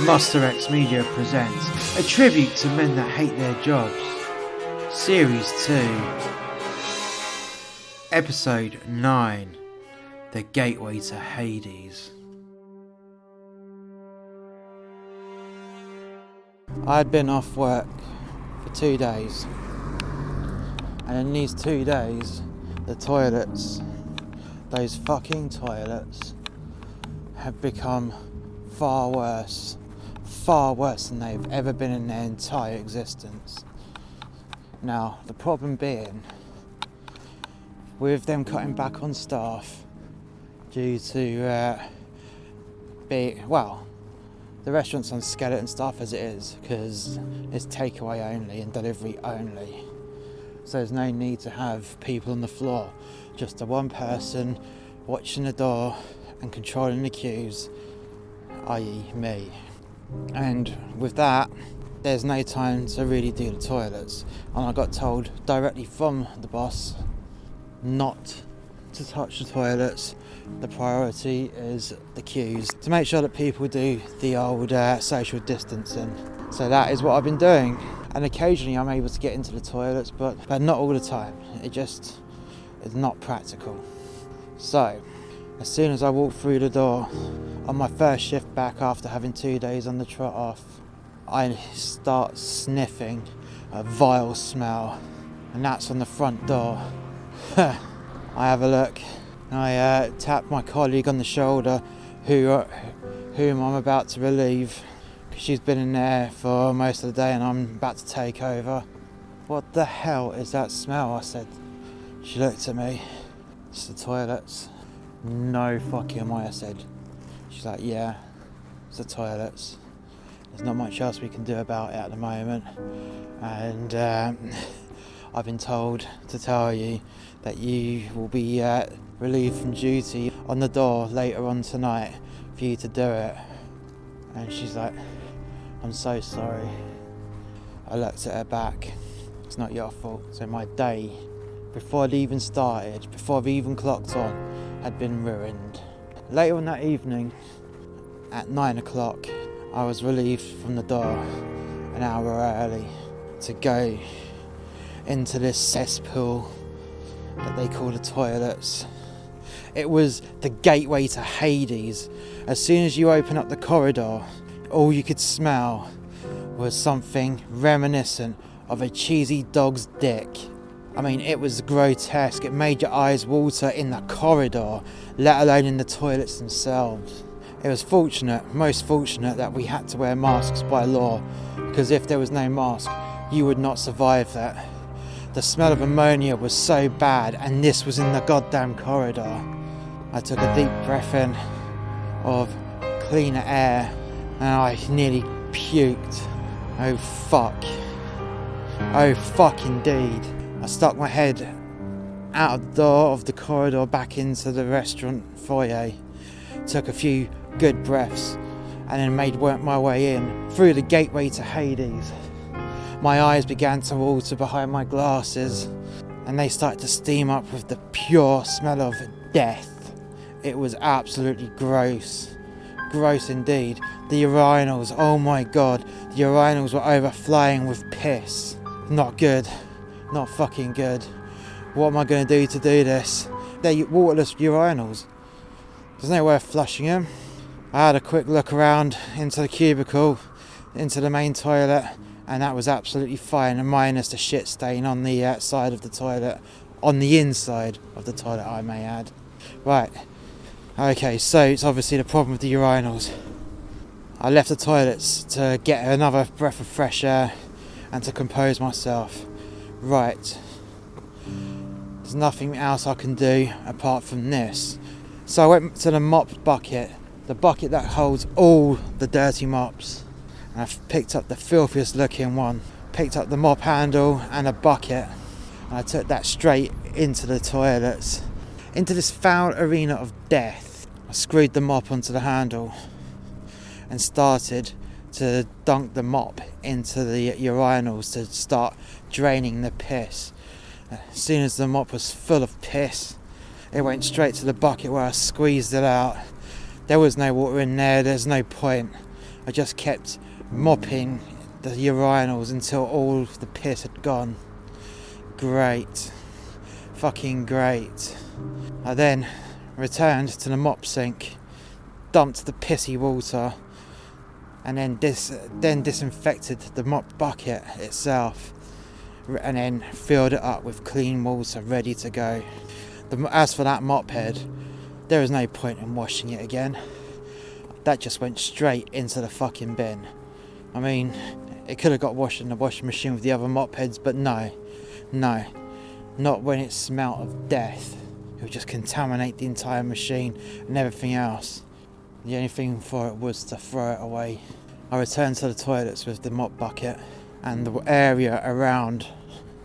Monster X Media presents a tribute to men that hate their jobs. Series 2, Episode 9, The Gateway to Hades. I had been off work for 2 days, and in these 2 days, the toilets, those fucking toilets, have become far worse than they've ever been in their entire existence. Now, the problem being, with them cutting back on staff due to the restaurant's on skeleton staff as it is, because it's takeaway only and delivery only. So there's no need to have people on the floor, just the one person watching the door and controlling the queues, i.e. me. And with that, there's no time to really do the toilets. And I got told directly from the boss not to touch the toilets. The priority is the queues, to make sure that people do the old social distancing. So that is what I've been doing. And occasionally I'm able to get into the toilets, but not all the time. It just is not practical. So, as soon as I walk through the door, on my first shift back after having 2 days on the trot off, I start sniffing a vile smell, and that's on the front door. I have a look, and I tap my colleague on the shoulder, whom I'm about to relieve, because she's been in there for most of the day and I'm about to take over. "What the hell is that smell?" I said. She looked at me. "It's the toilets." "No fucking way," I said. She's like, "Yeah, it's the toilets. There's not much else we can do about it at the moment. And I've been told to tell you that you will be relieved from duty on the door later on tonight for you to do it." And she's like, "I'm so sorry." I looked at her back. "It's not your fault." So my day, before I'd even started, before I've even clocked on, had been ruined. Later on that evening, at 9 o'clock, I was relieved from the door an hour early to go into this cesspool that they call the toilets. It was the gateway to Hades. As soon as you open up the corridor, all you could smell was something reminiscent of a cheesy dog's dick. I mean, it was grotesque. It made your eyes water in the corridor, let alone in the toilets themselves. It was most fortunate, that we had to wear masks by law, because if there was no mask, you would not survive that. The smell of ammonia was so bad, and this was in the goddamn corridor. I took a deep breath in of cleaner air, and I nearly puked. Oh fuck. Oh fuck indeed. I stuck my head out of the door of the corridor back into the restaurant foyer, took a few good breaths, and then made my way in through the gateway to Hades. My eyes began to water behind my glasses, and they started to steam up with the pure smell of death. It was absolutely gross. Gross indeed. The urinals, oh my god, the urinals were overflowing with piss. Not good. Not fucking good. What am I going to do this? They're waterless urinals. There's no way of flushing them. I had a quick look around into the cubicle, into the main toilet, and that was absolutely fine, minus the shit stain on the side of the toilet, on the inside of the toilet, I may add. Right. Okay, so it's obviously the problem with the urinals. I left the toilets to get another breath of fresh air and to compose myself. Right, there's nothing else I can do apart from this. So I went to the mop bucket, the bucket that holds all the dirty mops, and I picked up the filthiest looking one, picked up the mop handle and a bucket, and I took that straight into the toilets, into this foul arena of death. I screwed the mop onto the handle and started to dunk the mop into the urinals to start draining the piss. As soon as the mop was full of piss, it went straight to the bucket where I squeezed it out. There was no water in there, there's no point. I just kept mopping the urinals until all the piss had gone. Great. Fucking great. I then returned to the mop sink, dumped the pissy water, and then disinfected the mop bucket itself, and then filled it up with clean water ready to go. As for that mop head, there was no point in washing it again. That just went straight into the fucking bin. I mean, it could have got washed in the washing machine with the other mop heads, but no, not when it smelt of death. It would just contaminate the entire machine and everything else. The only thing for it was to throw it away. I returned to the toilets with the mop bucket, and the area around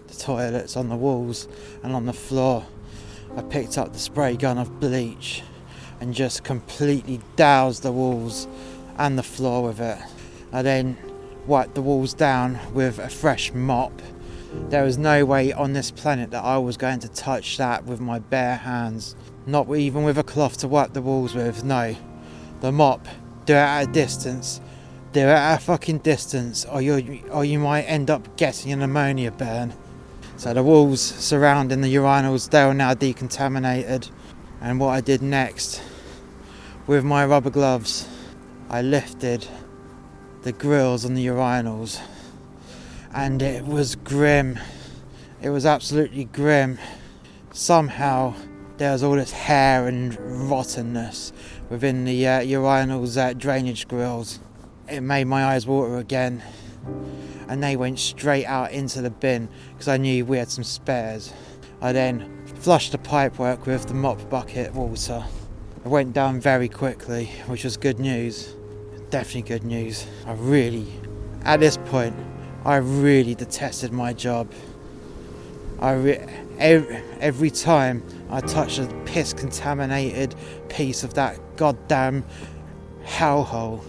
the toilets, on the walls and on the floor, I picked up the spray gun of bleach and just completely doused the walls and the floor with it. I then wiped the walls down with a fresh mop. There was no way on this planet that I was going to touch that with my bare hands. Not even with a cloth to wipe the walls with, no. The mop, do it at a distance. Do it at a fucking distance, or you might end up getting an ammonia burn. So the walls surrounding the urinals, they were now decontaminated. And what I did next, with my rubber gloves, I lifted the grills on the urinals, and it was grim. It was absolutely grim. Somehow there was all this hair and rottenness within the urinals drainage grills. It made my eyes water again, and they went straight out into the bin because I knew we had some spares. I then flushed the pipework with the mop bucket water. It went down very quickly, which was good news. Definitely good news. At this point, I really detested my job. Every time I touched a piss-contaminated piece of that goddamn hellhole,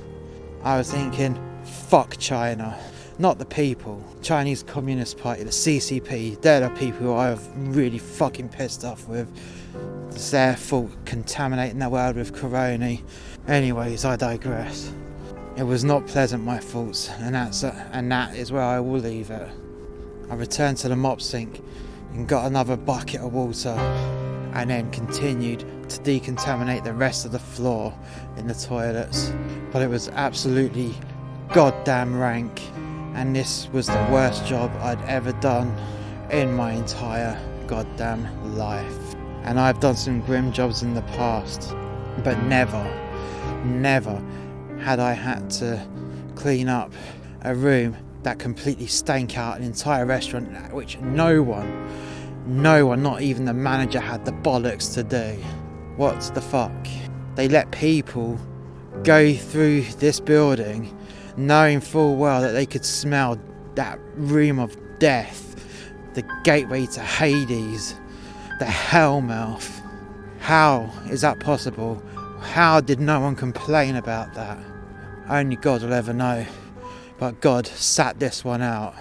I was thinking, fuck China. Not the people. Chinese Communist Party, the CCP, they're the people who I have really fucking pissed off with. It's their fault contaminating the world with corona. Anyways, I digress. It was not pleasant, my faults, and that is where I will leave it. I returned to the mop sink and got another bucket of water, and then continued to decontaminate the rest of the floor in the toilets. But it was absolutely goddamn rank, and this was the worst job I'd ever done in my entire goddamn life. And I've done some grim jobs in the past, but never had I had to clean up a room that completely stank out an entire restaurant, which no one, not even the manager, had the bollocks to do. What the fuck? They let people go through this building knowing full well that they could smell that room of death, the gateway to Hades, the hellmouth. How is that possible? How did no one complain about that? Only God will ever know. But God sat this one out.